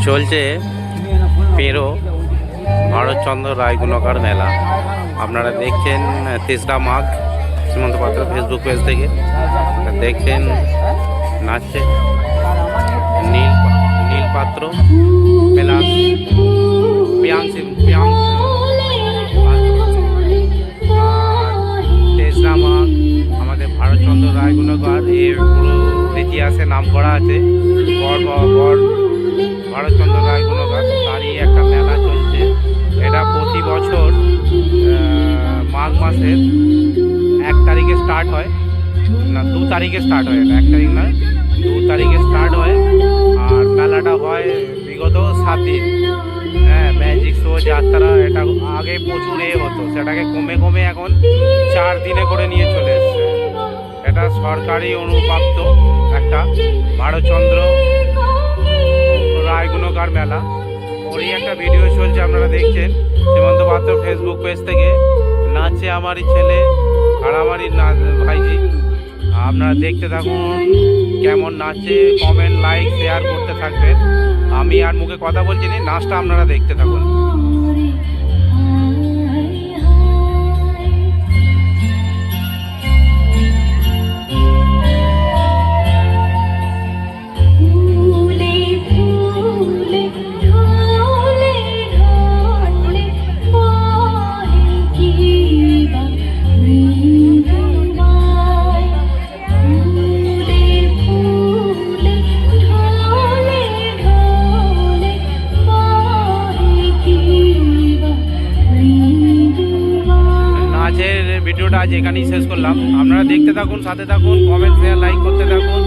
চলছে পেরো ভারতচন্দ্র রায়গুণকার মেলা। আপনারা দেখছেন 3রা মাঘ সীমন্ত পাত্র ফেসবুক পেজ থেকে দেখছেন নাচছে নীল পাত্র প্লাস প্রিয়াংশী 3রা মাঘ আমাদের ভারতচন্দ্র রায়গুণকার এর পুরো ইতিহাসে নাম করা আছে। ভারতচন্দ্র রায়গুণকার তারই একটা মেলা চলছে। এটা প্রতি বছর মাঘ মাসের 1 তারিখে স্টার্ট হয়, না 2 তারিখে স্টার্ট হয়, এটা 1 তারিখ নয় 2 তারিখে স্টার্ট হয়। আর মেলাটা হয় বিগত 7 দিন। হ্যাঁ, ম্যাজিক শো যাত্রা এটা আগে প্রচুর হতো, সেটাকে কমে কমে এখন 4 দিনে করে নিয়ে চলে এসছে। এটা সরকারি অনুপ্রাপ্ত একটা ভারতচন্দ্র রায়গুণকার মেলা। ওরই একটা ভিডিও চলছে, আপনারা দেখছেন সীমন্ত পাত্র ফেসবুক পেজ থেকে। নাচে আমারই ছেলে আর আমারই ভাইজি। আপনারা দেখতে থাকুন কেমন নাচে, কমেন্ট লাইক শেয়ার করতে থাকবেন। আমি আর মুখে কথা বলছি না, নাচটা আপনারা দেখতে থাকুন। ভিডিওটা আজ এখানেই শেষ করলাম। আপনারা দেখতে থাকুন, সাথে থাকুন, কমেন্ট শেয়ার লাইক করতে থাকুন।